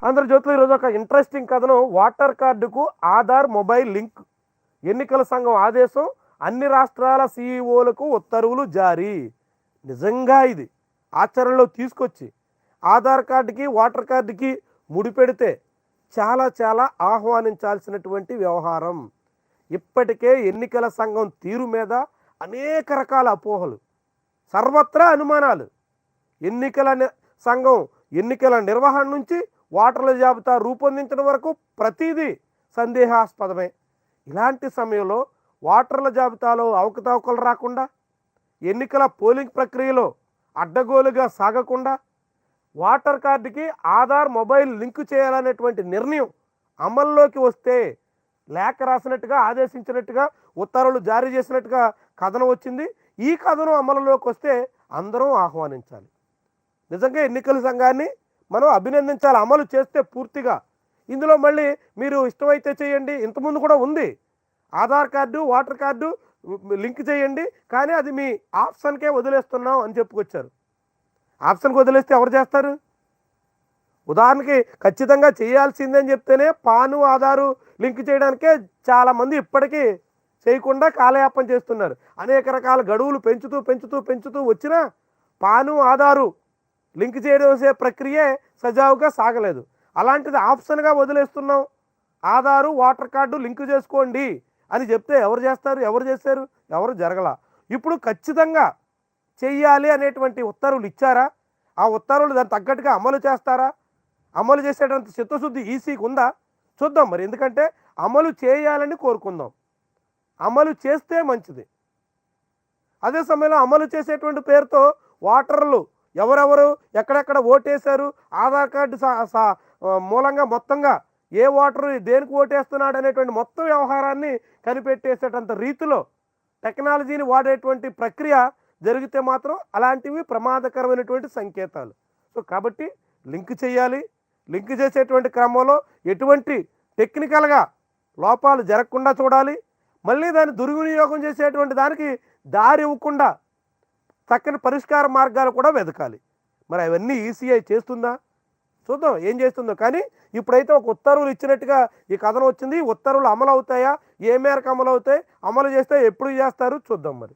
ఆంధ్రజ్యోతిలో ఈరోజు ఒక ఇంట్రెస్టింగ్ కథనం. వాటర్ కార్డుకు ఆధార్ మొబైల్ లింక్, ఎన్నికల సంఘం ఆదేశం, అన్ని రాష్ట్రాల సీఈఓలకు ఉత్తర్వులు జారీ. నిజంగా ఇది ఆచరణలో తీసుకొచ్చి ఆధార్ కార్డుకి వాటర్ కార్డుకి ముడిపెడితే చాలా చాలా ఆహ్వానించాల్సినటువంటి వ్యవహారం. ఇప్పటికే ఎన్నికల సంఘం తీరు మీద అనేక రకాల అపోహలు, సర్వత్రా అనుమానాలు. ఎన్నికల సంఘం ఎన్నికల నిర్వహణ నుంచి ఓటర్ల జాబితా రూపొందించడం వరకు ప్రతిదీ సందేహాస్పదమే. ఇలాంటి సమయంలో ఓటర్ల జాబితాలో అవకతవకలు రాకుండా, ఎన్నికల పోలింగ్ ప్రక్రియలో అడ్డగోలుగా సాగకుండా, ఓటర్ కార్డుకి ఆధార్ మొబైల్ లింకు చేయాలనేటువంటి నిర్ణయం అమల్లోకి వస్తే, లేఖ రాసినట్టుగా ఆదేశించినట్టుగా ఉత్తర్వులు జారీ చేసినట్టుగా కథనం వచ్చింది. ఈ కథనం అమలులోకి వస్తే అందరం ఆహ్వానించాలి. నిజంగా ఎన్నికల సంఘాన్ని మనం అభినందించాలి. అమలు చేస్తే పూర్తిగా ఇందులో మళ్ళీ మీరు ఇష్టమైతే చేయండి, ఇంతకుముందు కూడా ఉంది, Aadhaar card voter card link చేయండి, కానీ అది మీ ఆప్షన్కే వదిలేస్తున్నాం అని చెప్పుకొచ్చారు. ఆప్షన్కి వదిలేస్తే ఎవరు చేస్తారు? ఉదాహరణకి ఖచ్చితంగా చేయాల్సిందని చెప్తేనే పాను ఆధారు లింక్ చేయడానికే చాలామంది ఇప్పటికీ చేయకుండా కాలయాపన చేస్తున్నారు. అనేక రకాల గడువులు పెంచుతూ పెంచుతూ పెంచుతూ వచ్చినా పాను ఆధారు లింక్ చేయడం ప్రక్రియే సజావుగా సాగలేదు. అలాంటిది ఆప్షన్గా వదిలేస్తున్నాం, ఆధారు ఓటర్ కార్డు లింక్ చేసుకోండి అని చెప్తే ఎవరు చేస్తారు? ఎవరు చేశారు? ఎవరు జరగల. ఇప్పుడు ఖచ్చితంగా చెయ్యాలి అనేటువంటి ఉత్తర్వులు ఇచ్చారా? ఆ ఉత్తర్వులు దానికి తగ్గట్టుగా అమలు చేస్తారా? అమలు చేసేటంత చిత్తశుద్ధి ఈసీకి ఉందా? చూద్దాం మరి. ఎందుకంటే అమలు చేయాలని కోరుకుందాం, అమలు చేస్తే మంచిది. అదే సమయంలో అమలు చేసేటువంటి పేరుతో ఓటర్లు ఎవరెవరు ఎక్కడెక్కడ ఓటేశారు, ఆధార్ కార్డు మూలంగా మొత్తంగా ఏ ఓటరు దేనికి ఓటేస్తున్నాడు అనేటువంటి మొత్తం వ్యవహారాన్ని కనిపెట్టేసేటంత రీతిలో టెక్నాలజీని వాడేటువంటి ప్రక్రియ జరిగితే మాత్రం అలాంటివి ప్రమాదకరమైనటువంటి సంకేతాలు. సో కాబట్టి లింక్ చేయాలి. లింక్ చేసేటువంటి క్రమంలో ఎటువంటి టెక్నికల్గా లోపాలు జరగకుండా చూడాలి. మళ్ళీ దాన్ని దుర్వినియోగం చేసేటువంటి దానికి దారి ఇవ్వకుండా చక్కని పరిష్కార మార్గాలు కూడా వెతకాలి. మరి అవన్నీ ఈసీఐ చేస్తుందా? చూద్దాం ఏం చేస్తుందో. కానీ ఇప్పుడైతే ఒక ఉత్తర్వులు ఇచ్చినట్టుగా ఈ కథనం వచ్చింది. ఉత్తర్వులు అమలు అవుతాయా? ఏ మేరకు అమలు అవుతాయి? అమలు చేస్తే ఎప్పుడు చేస్తారు? చూద్దాం మరి.